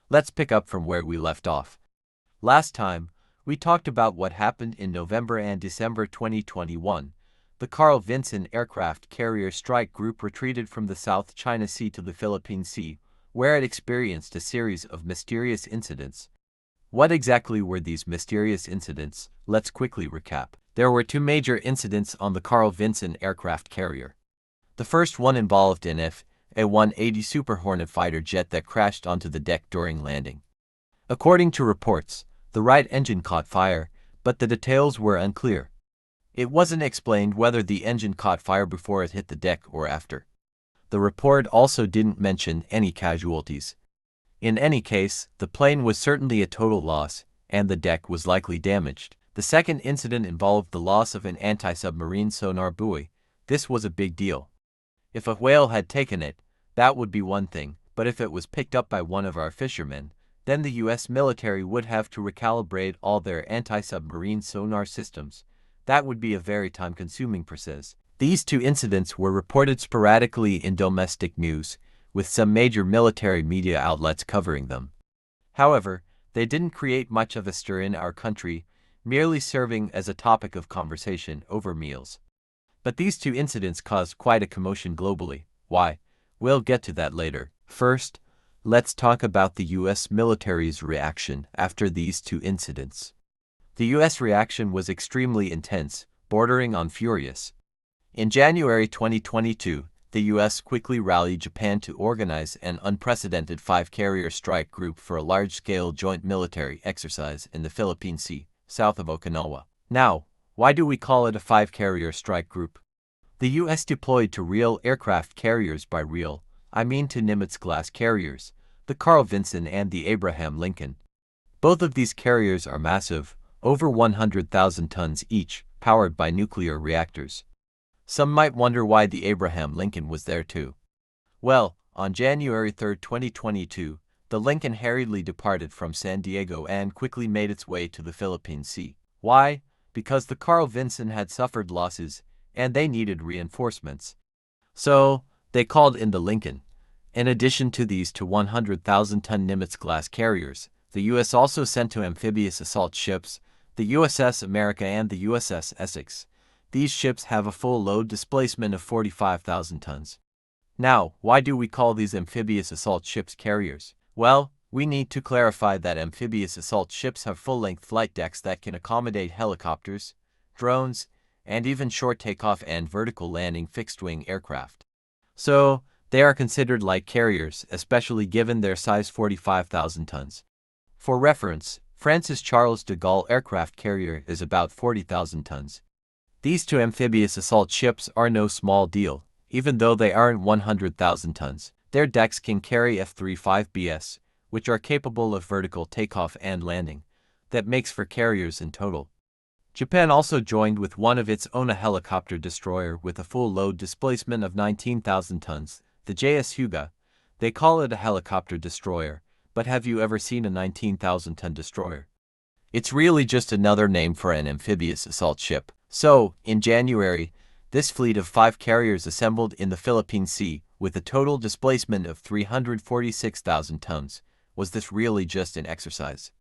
Let's pick up from where we left off. Last time, we talked about what happened in November and December 2021. The Carl Vinson aircraft carrier strike group retreated from the South China Sea to the Philippine Sea, where it experienced a series of mysterious incidents. What exactly were these mysterious incidents? Let's quickly recap. There were two major incidents on the Carl Vinson aircraft carrier. The first one involved an F-180 Super Hornet fighter jet that crashed onto the deck during landing. According to reports, the right engine caught fire, but the details were unclear. It wasn't explained whether the engine caught fire before it hit the deck or after. The report also didn't mention any casualties. In any case, the plane was certainly a total loss, and the deck was likely damaged. The second incident involved the loss of an anti-submarine sonar buoy. This was a big deal. If a whale had taken it, that would be one thing, but if it was picked up by one of our fishermen, then the US military would have to recalibrate all their anti-submarine sonar systems. That would be a very time-consuming process. These two incidents were reported sporadically in domestic news, with some major military media outlets covering them. However, they didn't create much of a stir in our country, merely serving as a topic of conversation over meals. But these two incidents caused quite a commotion globally. Why? We'll get to that later. First, let's talk about the US military's reaction after these two incidents. The US reaction was extremely intense, bordering on furious. In January 2022, the US quickly rallied Japan to organize an unprecedented 5-carrier strike group for a large-scale joint military exercise in the Philippine Sea, south of Okinawa. Now, why do we call it a 5-carrier strike group? The US deployed two real aircraft carriers. By real, I mean two Nimitz-class carriers, the Carl Vinson and the Abraham Lincoln. Both of these carriers are massive, over 100,000 tons each, powered by nuclear reactors. Some might wonder why the Abraham Lincoln was there too. Well, on January 3, 2022, the Lincoln hurriedly departed from San Diego and quickly made its way to the Philippine Sea. Why? Because the Carl Vinson had suffered losses, and they needed reinforcements. So, they called in the Lincoln. In addition to these two 100,000-ton Nimitz-class carriers, the U.S. also sent two amphibious assault ships, the USS America and the USS Essex. These ships have a full load displacement of 45,000 tons. Now, why do we call these amphibious assault ships carriers? Well, we need to clarify that amphibious assault ships have full-length flight decks that can accommodate helicopters, drones, and even short takeoff and vertical landing fixed-wing aircraft. So, they are considered light carriers, especially given their size 45,000 tons. For reference, Francis Charles de Gaulle aircraft carrier is about 40,000 tons. These two amphibious assault ships are no small deal, even though they aren't 100,000 tons. Their decks can carry F-35Bs, which are capable of vertical takeoff and landing. That makes for carriers in total. Japan also joined with one of its own, a helicopter destroyer with a full load displacement of 19,000 tons, the JS Hyuga. They call it a helicopter destroyer, but have you ever seen a 19,000-ton destroyer? It's really just another name for an amphibious assault ship. So, in January, this fleet of 5 carriers assembled in the Philippine Sea with a total displacement of 346,000 tons. Was this really just an exercise?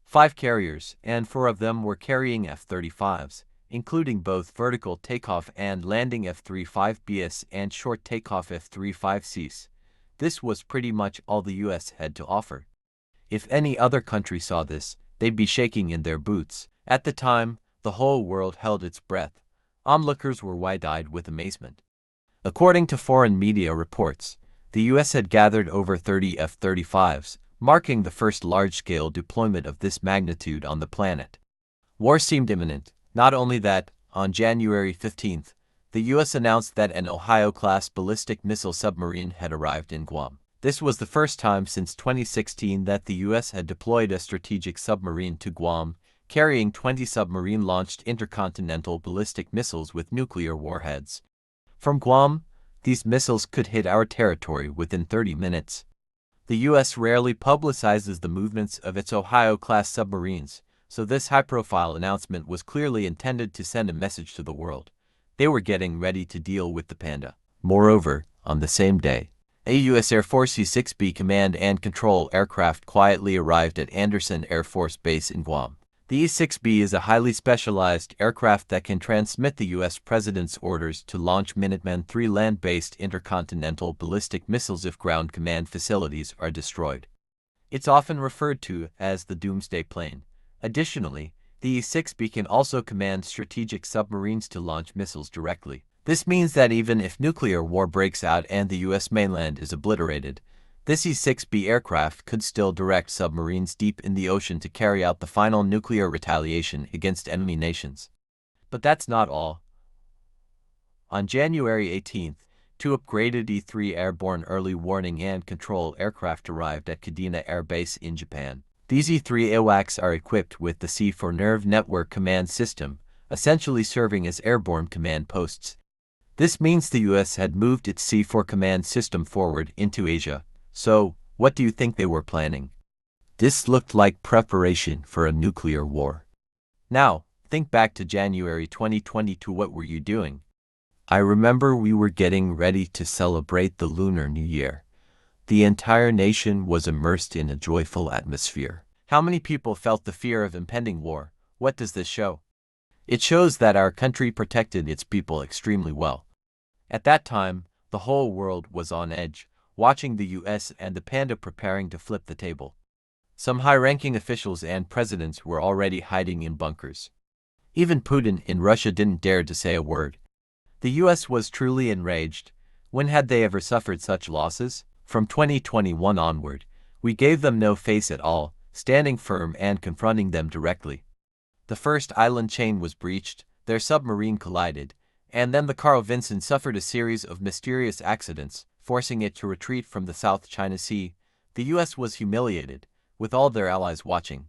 5 carriers, and 4 of them were carrying F-35s, including both vertical takeoff and landing F-35Bs and short takeoff F-35Cs. This was pretty much all the US had to offer. If any other country saw this, they'd be shaking in their boots. At the time, the whole world held its breath. Onlookers were wide-eyed with amazement. According to foreign media reports, the US had gathered over 30 F-35s, marking the first large-scale deployment of this magnitude on the planet. War seemed imminent. Not only that, on January 15th, the US announced that an Ohio-class ballistic missile submarine had arrived in Guam. This was the first time since 2016 that the US had deployed a strategic submarine to Guam, carrying 20 submarine-launched intercontinental ballistic missiles with nuclear warheads. From Guam, these missiles could hit our territory within 30 minutes. The U.S. rarely publicizes the movements of its Ohio-class submarines, so this high-profile announcement was clearly intended to send a message to the world. They were getting ready to deal with the Panda. Moreover, on the same day, A U.S. Air Force C-6B command and control aircraft quietly arrived at Andersen Air Force Base in Guam. The E-6B is a highly specialized aircraft that can transmit the U.S. President's orders to launch Minuteman III land-based intercontinental ballistic missiles if ground command facilities are destroyed. It's often referred to as the Doomsday Plane. Additionally, the E-6B can also command strategic submarines to launch missiles directly. This means that even if nuclear war breaks out and the U.S. mainland is obliterated, this E-6B aircraft could still direct submarines deep in the ocean to carry out the final nuclear retaliation against enemy nations. But that's not all. On January 18th, two upgraded E-3 airborne early warning and control aircraft arrived at Kadena Air Base in Japan. These E-3 AWACS are equipped with the C4 Nerve Network Command System, essentially serving as airborne command posts. This means the U.S. had moved its C4 command system forward into Asia. So, what do you think they were planning? This looked like preparation for a nuclear war. Now, think back to January 2022. What were you doing? I remember we were getting ready to celebrate the Lunar New Year. The entire nation was immersed in a joyful atmosphere. How many people felt the fear of impending war? What does this show? It shows that our country protected its people extremely well. At that time, the whole world was on edge, watching the U.S. and the Panda preparing to flip the table. Some high-ranking officials and presidents were already hiding in bunkers. Even Putin in Russia didn't dare to say a word. The U.S. was truly enraged. When had they ever suffered such losses? From 2021 onward, we gave them no face at all, standing firm and confronting them directly. The first island chain was breached, their submarine collided, and then the Carl Vinson suffered a series of mysterious accidents, forcing it to retreat from the South China Sea. The U.S. was humiliated, with all their allies watching.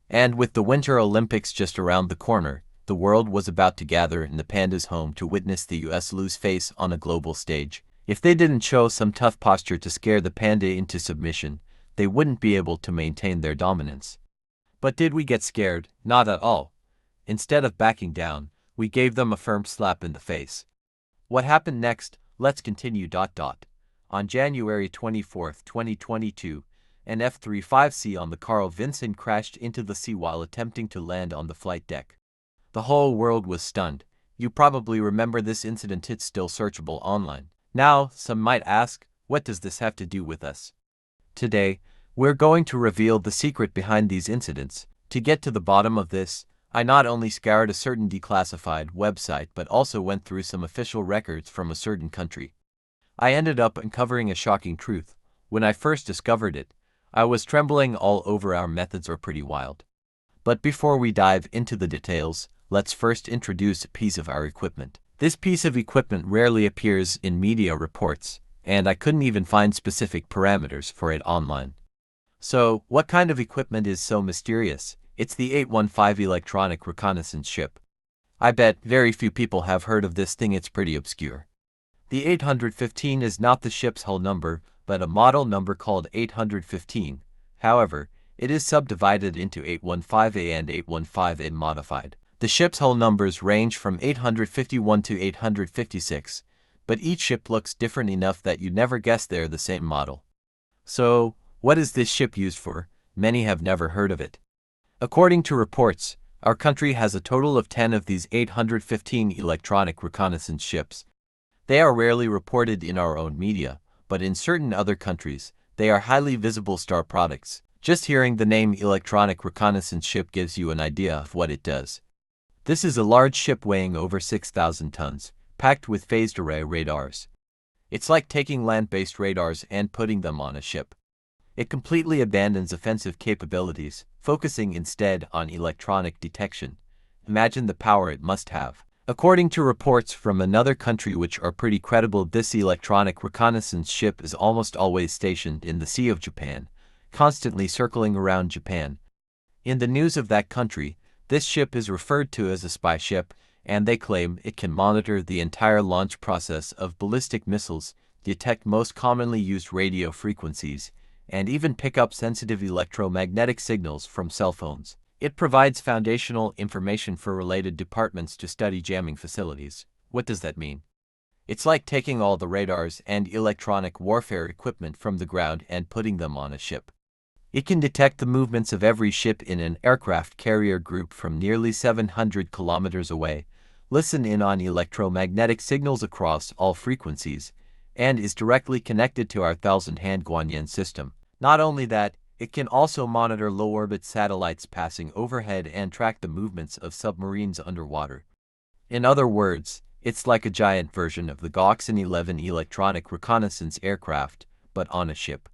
And with the Winter Olympics just around the corner, the world was about to gather in the Panda's home to witness the U.S. lose face on a global stage. If they didn't show some tough posture to scare the Panda into submission, they wouldn't be able to maintain their dominance. But did we get scared? Not at all. Instead of backing down, we gave them a firm slap in the face. What happened next? Let's continue. On January 24, 2022, an F-35C on the Carl Vinson crashed into the sea while attempting to land on the flight deck. The whole world was stunned. You probably remember this incident. It's still searchable online. Now, some might ask, what does this have to do with us? Today, we're going to reveal the secret behind these incidents. To get to the bottom of this, I not only scoured a certain declassified website but also went through some official records from a certain country. I ended up uncovering a shocking truth. When I first discovered it, I was trembling all over. Our methods are pretty wild. But before we dive into the details, let's first introduce a piece of our equipment. This piece of equipment rarely appears in media reports, and I couldn't even find specific parameters for it online. So, what kind of equipment is so mysterious? It's the 815 Electronic Reconnaissance Ship. I bet very few people have heard of this thing. It's pretty obscure. The 815 is not the ship's hull number, but a model number called 815. However, it is subdivided into 815A and 815N modified. The ship's hull numbers range from 851 to 856, but each ship looks different enough that you'd never guess they're the same model. So, what is this ship used for? Many have never heard of it. According to reports, our country has a total of 10 of these 815 electronic reconnaissance ships. They are rarely reported in our own media, but in certain other countries, they are highly visible star products. Just hearing the name Electronic Reconnaissance Ship gives you an idea of what it does. This is a large ship weighing over 6,000 tons, packed with phased array radars. It's like taking land-based radars and putting them on a ship. It completely abandons offensive capabilities, focusing instead on electronic detection. Imagine the power it must have. According to reports from another country which are pretty credible, this electronic reconnaissance ship is almost always stationed in the Sea of Japan, constantly circling around Japan. In the news of that country, this ship is referred to as a spy ship, and they claim it can monitor the entire launch process of ballistic missiles, detect most commonly used radio frequencies, and even pick up sensitive electromagnetic signals from cell phones. It provides foundational information for related departments to study jamming facilities. What does that mean? It's like taking all the radars and electronic warfare equipment from the ground and putting them on a ship. It can detect the movements of every ship in an aircraft carrier group from nearly 700 kilometers away, listen in on electromagnetic signals across all frequencies, and is directly connected to our 1,000-hand Guanyin system. Not only that, it can also monitor low-orbit satellites passing overhead and track the movements of submarines underwater. In other words, it's like a giant version of the Goksun 11 electronic reconnaissance aircraft, but on a ship.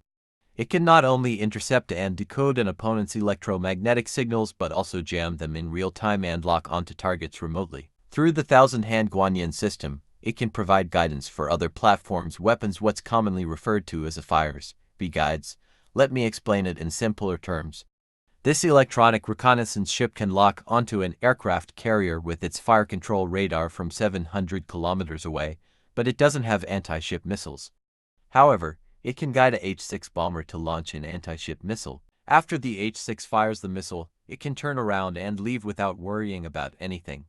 It can not only intercept and decode an opponent's electromagnetic signals but also jam them in real time and lock onto targets remotely. Through the 1,000-hand Guanyin system, it can provide guidance for other platforms' weapons, what's commonly referred to as fires, guides. Let me explain it in simpler terms. This electronic reconnaissance ship can lock onto an aircraft carrier with its fire control radar from 700 kilometers away, but it doesn't have anti-ship missiles. However, it can guide a H-6 bomber to launch an anti-ship missile. After the H-6 fires the missile, it can turn around and leave without worrying about anything.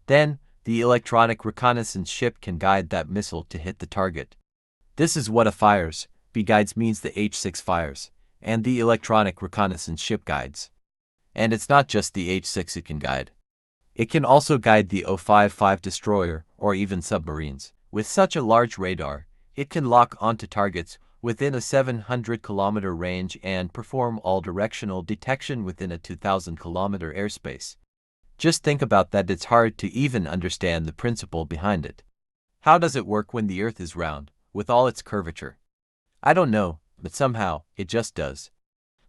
Then, the electronic reconnaissance ship can guide that missile to hit the target. This is what a fires, guides means. The H-6 fires, and the electronic reconnaissance ship guides. And it's not just the H-6 it can guide. It can also guide the O-55 destroyer or even submarines. With such a large radar, it can lock onto targets within a 700-kilometer range and perform all-directional detection within a 2,000-kilometer airspace. Just think about that. It's hard to even understand the principle behind it. How does it work when the Earth is round, with all its curvature? I don't know, but somehow, it just does.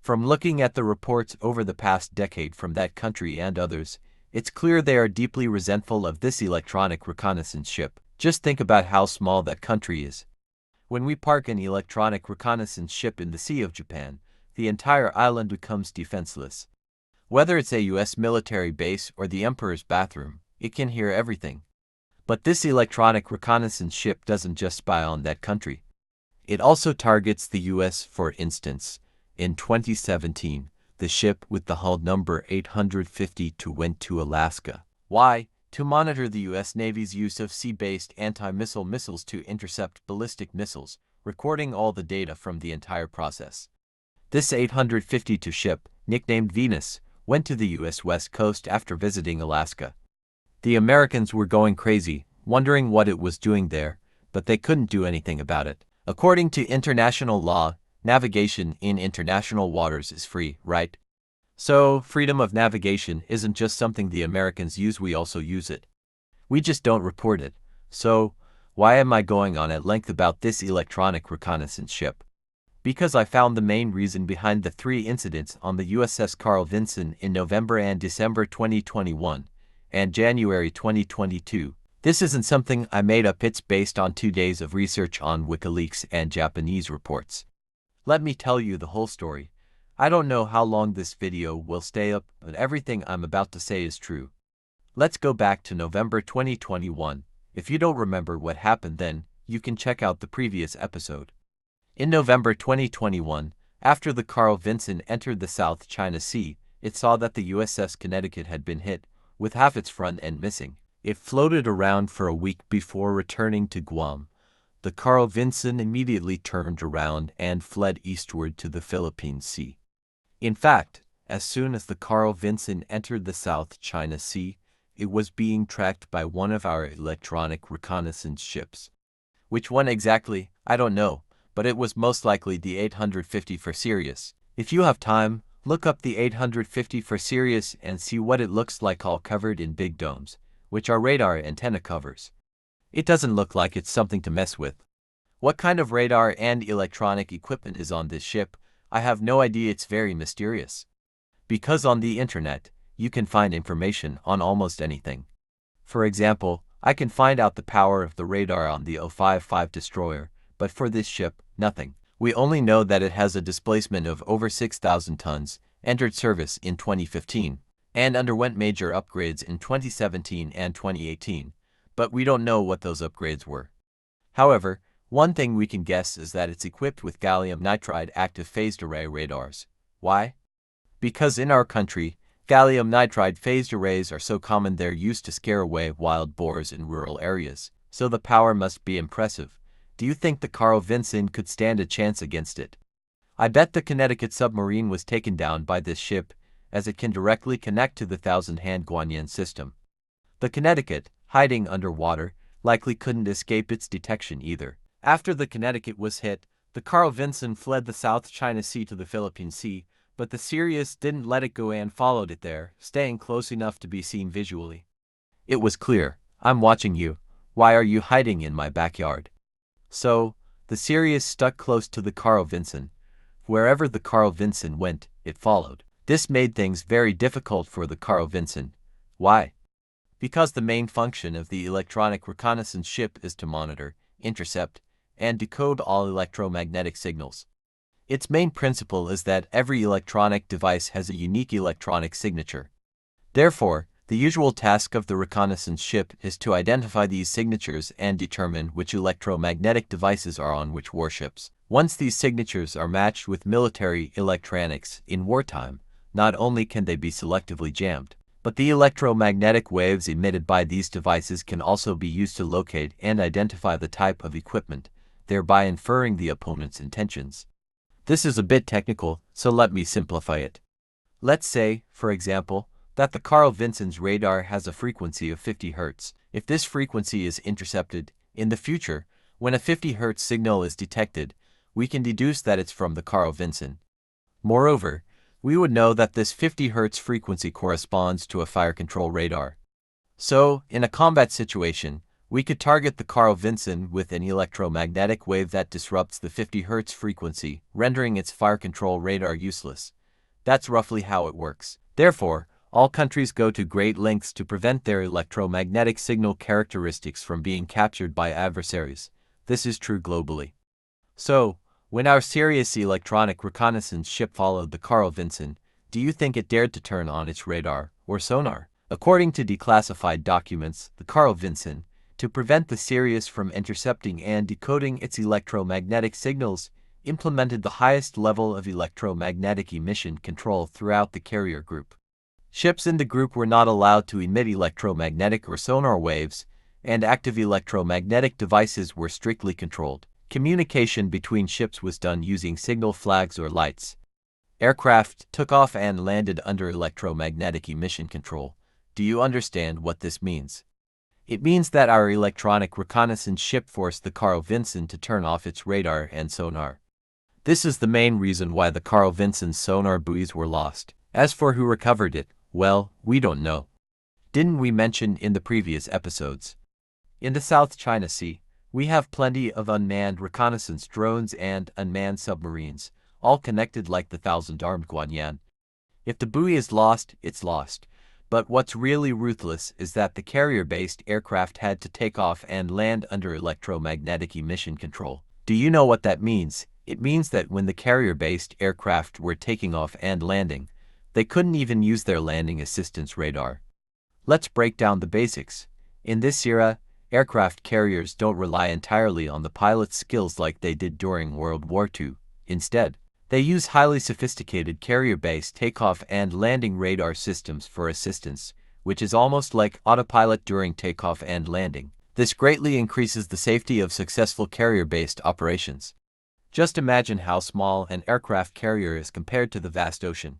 From looking at the reports over the past decade from that country and others, it's clear they are deeply resentful of this electronic reconnaissance ship. Just think about how small that country is. When we park an electronic reconnaissance ship in the Sea of Japan, the entire island becomes defenseless. Whether it's a US military base or the Emperor's bathroom, it can hear everything. But this electronic reconnaissance ship doesn't just spy on that country. It also targets the US. For instance, in 2017, the ship with the hull number 852 went to Alaska. Why? To monitor the US Navy's use of sea-based anti-missile missiles to intercept ballistic missiles, recording all the data from the entire process. This 852 ship, nicknamed Venus, went to the US West Coast after visiting Alaska. The Americans were going crazy, wondering what it was doing there, but they couldn't do anything about it. According to international law, navigation in international waters is free, right? So, freedom of navigation isn't just something the Americans use, we also use it. We just don't report it. So, why am I going on at length about this electronic reconnaissance ship? Because I found the main reason behind the 3 incidents on the USS Carl Vinson in November and December 2021 and January 2022. This isn't something I made up, it's based on 2 days of research on WikiLeaks and Japanese reports. Let me tell you the whole story. I don't know how long this video will stay up, but everything I'm about to say is true. Let's go back to November 2021. If you don't remember what happened then, you can check out the previous episode. In November 2021, after the Carl Vinson entered the South China Sea, it saw that the USS Connecticut had been hit, with half its front end missing. It floated around for a week before returning to Guam. The Carl Vinson immediately turned around and fled eastward to the Philippine Sea. In fact, as soon as the Carl Vinson entered the South China Sea, it was being tracked by one of our electronic reconnaissance ships. Which one exactly, I don't know, but it was most likely the 850 for Sirius. If you have time, look up the 850 for Sirius and see what it looks like, all covered in big domes, which are radar antenna covers. It doesn't look like it's something to mess with. What kind of radar and electronic equipment is on this ship? I have no idea. It's very mysterious. Because on the internet, you can find information on almost anything. For example, I can find out the power of the radar on the O-55 destroyer, but for this ship, nothing. We only know that it has a displacement of over 6,000 tons, entered service in 2015, and underwent major upgrades in 2017 and 2018, but we don't know what those upgrades were. However, one thing we can guess is that it's equipped with gallium nitride active phased array radars. Why? Because in our country, gallium nitride phased arrays are so common they're used to scare away wild boars in rural areas. So the power must be impressive. Do you think the Carl Vinson could stand a chance against it? I bet the Connecticut submarine was taken down by this ship, as it can directly connect to the Thousand-Hand Guanyin system. The Connecticut, hiding underwater, likely couldn't escape its detection either. After the Connecticut was hit, the Carl Vinson fled the South China Sea to the Philippine Sea, but the Sirius didn't let it go and followed it there, staying close enough to be seen visually. It was clear, "I'm watching you. Why are you hiding in my backyard?" So, the Sirius stuck close to the Carl Vinson. Wherever the Carl Vinson went, it followed. This made things very difficult for the Carl Vinson. Why? Because the main function of the electronic reconnaissance ship is to monitor, intercept, and decode all electromagnetic signals. Its main principle is that every electronic device has a unique electronic signature. Therefore, the usual task of the reconnaissance ship is to identify these signatures and determine which electromagnetic devices are on which warships. Once these signatures are matched with military electronics in wartime, not only can they be selectively jammed, but the electromagnetic waves emitted by these devices can also be used to locate and identify the type of equipment, thereby inferring the opponent's intentions. This is a bit technical, so let me simplify it. Let's say, for example, that the Carl Vinson's radar has a frequency of 50 Hz. If this frequency is intercepted, in the future, when a 50 Hz signal is detected, we can deduce that it's from the Carl Vinson. Moreover, we would know that this 50 Hz frequency corresponds to a fire control radar. So, in a combat situation, we could target the Carl Vinson with an electromagnetic wave that disrupts the 50 Hz frequency, rendering its fire control radar useless. That's roughly how it works. Therefore, all countries go to great lengths to prevent their electromagnetic signal characteristics from being captured by adversaries. This is true globally. So, when our Sirius electronic reconnaissance ship followed the Carl Vinson, do you think it dared to turn on its radar or sonar? According to declassified documents, the Carl Vinson, to prevent the Sirius from intercepting and decoding its electromagnetic signals, implemented the highest level of electromagnetic emission control throughout the carrier group. Ships in the group were not allowed to emit electromagnetic or sonar waves, and active electromagnetic devices were strictly controlled. Communication between ships was done using signal flags or lights. Aircraft took off and landed under electromagnetic emission control. Do you understand what this means? It means that our electronic reconnaissance ship forced the Carl Vinson to turn off its radar and sonar. This is the main reason why the Carl Vinson's sonar buoys were lost. As for who recovered it, well, we don't know. Didn't we mention in the previous episodes? In the South China Sea, we have plenty of unmanned reconnaissance drones and unmanned submarines, all connected like the Thousand-Armed Guanyin. If the buoy is lost, it's lost. But what's really ruthless is that the carrier-based aircraft had to take off and land under electromagnetic emission control. Do you know what that means? It means that when the carrier-based aircraft were taking off and landing, they couldn't even use their landing assistance radar. Let's break down the basics. In this era, aircraft carriers don't rely entirely on the pilot's skills like they did during World War II. Instead, they use highly sophisticated carrier-based takeoff and landing radar systems for assistance, which is almost like autopilot during takeoff and landing. This greatly increases the safety of successful carrier-based operations. Just imagine how small an aircraft carrier is compared to the vast ocean.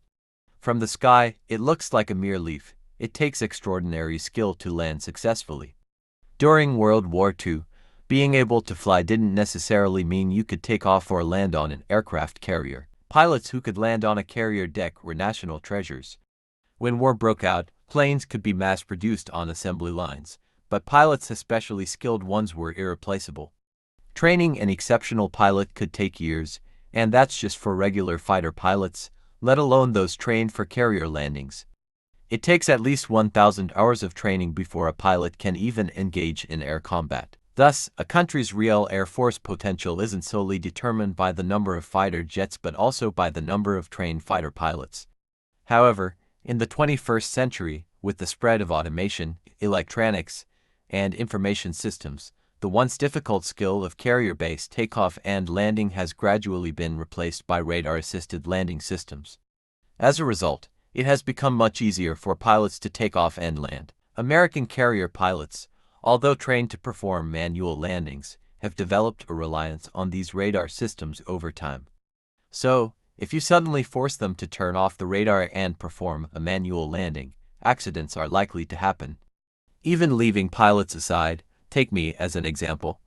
From the sky, it looks like a mere leaf. It takes extraordinary skill to land successfully. During World War II, being able to fly didn't necessarily mean you could take off or land on an aircraft carrier. Pilots who could land on a carrier deck were national treasures. When war broke out, planes could be mass-produced on assembly lines, but pilots, especially skilled ones, were irreplaceable. Training an exceptional pilot could take years, and that's just for regular fighter pilots, let alone those trained for carrier landings. It takes at least 1,000 hours of training before a pilot can even engage in air combat. Thus, a country's real air force potential isn't solely determined by the number of fighter jets but also by the number of trained fighter pilots. However, in the 21st century, with the spread of automation, electronics, and information systems, the once difficult skill of carrier-based takeoff and landing has gradually been replaced by radar-assisted landing systems. As a result, it has become much easier for pilots to take off and land. American carrier pilots, although trained to perform manual landings, have developed a reliance on these radar systems over time. So, if you suddenly force them to turn off the radar and perform a manual landing, accidents are likely to happen. Even leaving pilots aside, take me as an example.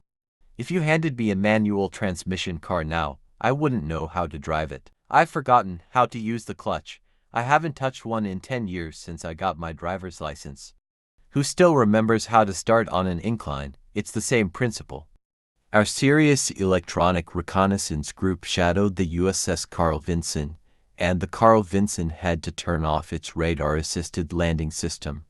If you handed me a manual transmission car now, I wouldn't know how to drive it. I've forgotten how to use the clutch. I haven't touched one in 10 years since I got my driver's license. Who still remembers how to start on an incline? It's the same principle. Our Sirius Electronic Reconnaissance Group shadowed the USS Carl Vinson, and the Carl Vinson had to turn off its radar-assisted landing system.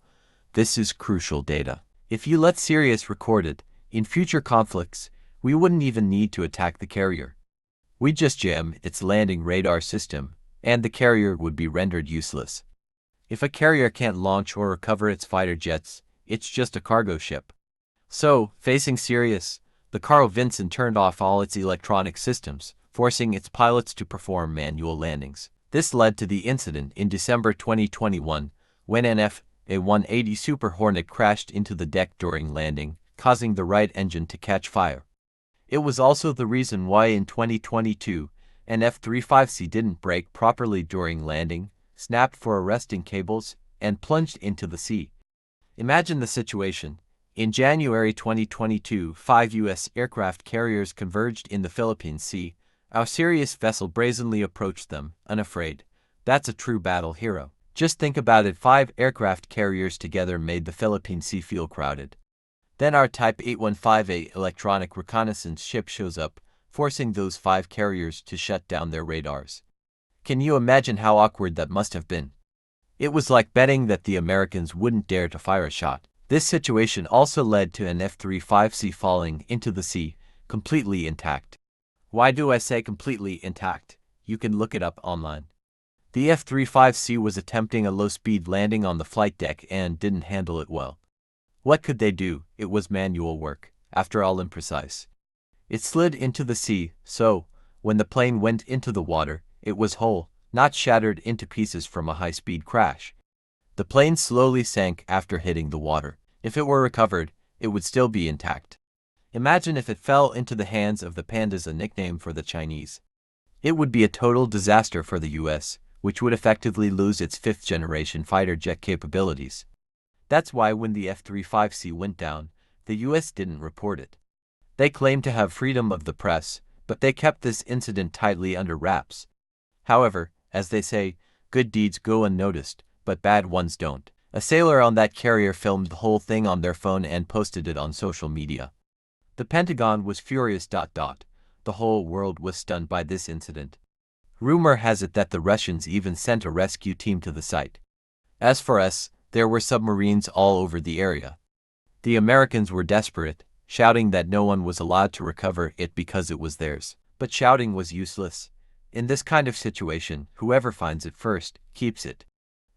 This is crucial data. If you let Sirius record it, in future conflicts, we wouldn't even need to attack the carrier. We'd just jam its landing radar system, and the carrier would be rendered useless. If a carrier can't launch or recover its fighter jets, it's just a cargo ship. So, facing Sirius, the Carl Vinson turned off all its electronic systems, forcing its pilots to perform manual landings. This led to the incident in December 2021, when an F-180 Super Hornet crashed into the deck during landing, causing the right engine to catch fire. It was also the reason why in 2022, an F-35C didn't brake properly during landing, snapped for arresting cables, and plunged into the sea. Imagine the situation. In January 2022, 5 U.S. aircraft carriers converged in the Philippine Sea. Our Sirius vessel brazenly approached them, unafraid. That's a true battle hero. Just think about it, 5 aircraft carriers together made the Philippine Sea feel crowded. Then our Type 8158 electronic reconnaissance ship shows up, forcing those 5 carriers to shut down their radars. Can you imagine how awkward that must have been? It was like betting that the Americans wouldn't dare to fire a shot. This situation also led to an F-35C falling into the sea, completely intact. Why do I say completely intact? You can look it up online. The F-35C was attempting a low-speed landing on the flight deck and didn't handle it well. What could they do? It was manual work, after all imprecise. It slid into the sea, so, when the plane went into the water, it was whole, not shattered into pieces from a high-speed crash. The plane slowly sank after hitting the water. If it were recovered, it would still be intact. Imagine if it fell into the hands of the Pandas, a nickname for the Chinese. It would be a total disaster for the US, which would effectively lose its 5th-generation fighter jet capabilities. That's why when the F-35C went down, the US didn't report it. They claimed to have freedom of the press, but they kept this incident tightly under wraps. However, as they say, good deeds go unnoticed, but bad ones don't. A sailor on that carrier filmed the whole thing on their phone and posted it on social media. The Pentagon was furious. The whole world was stunned by this incident. Rumor has it that the Russians even sent a rescue team to the site. As for us, there were submarines all over the area. The Americans were desperate, shouting that no one was allowed to recover it because it was theirs. But shouting was useless. In this kind of situation, whoever finds it first, keeps it.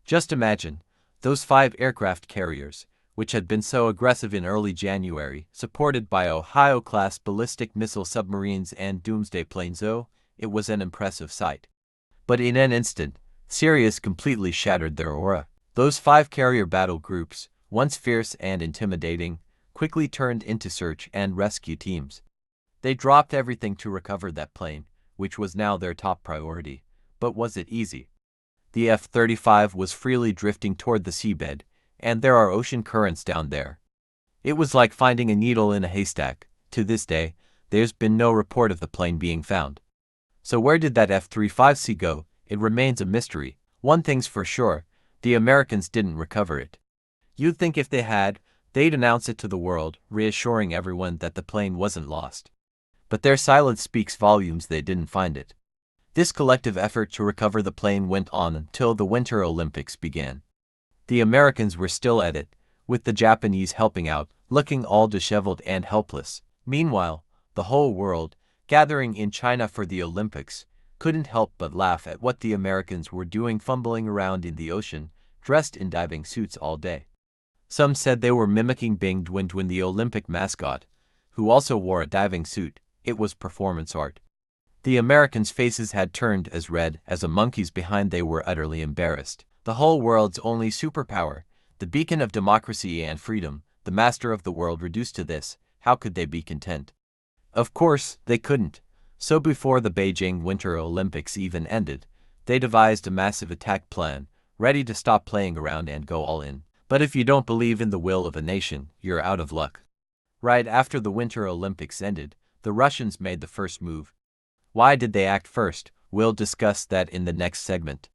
Just imagine, those 5 aircraft carriers, which had been so aggressive in early January, supported by Ohio-class ballistic missile submarines and doomsday planes. It was an impressive sight. But in an instant, Sirius completely shattered their aura. Those 5 carrier battle groups, once fierce and intimidating, quickly turned into search and rescue teams. They dropped everything to recover that plane, which was now their top priority. But was it easy? The F-35 was freely drifting toward the seabed, and there are ocean currents down there. It was like finding a needle in a haystack. To this day, there's been no report of the plane being found. So where did that F-35C go? It remains a mystery. One thing's for sure, the Americans didn't recover it. You'd think if they had, they'd announce it to the world, reassuring everyone that the plane wasn't lost. But their silence speaks volumes. They didn't find it. This collective effort to recover the plane went on until the Winter Olympics began. The Americans were still at it, with the Japanese helping out, looking all disheveled and helpless. Meanwhile, the whole world, gathering in China for the Olympics, couldn't help but laugh at what the Americans were doing, fumbling around in the ocean, dressed in diving suits all day. Some said they were mimicking Bing Duan, the Olympic mascot, who also wore a diving suit. It was performance art. The Americans' faces had turned as red as a monkey's behind. They were utterly embarrassed. The whole world's only superpower, the beacon of democracy and freedom, the master of the world reduced to this, how could they be content? Of course, they couldn't. So before the Beijing Winter Olympics even ended, they devised a massive attack plan, ready to stop playing around and go all in. But if you don't believe in the will of a nation, you're out of luck. Right after the Winter Olympics ended, the Russians made the first move. Why did they act first? We'll discuss that in the next segment.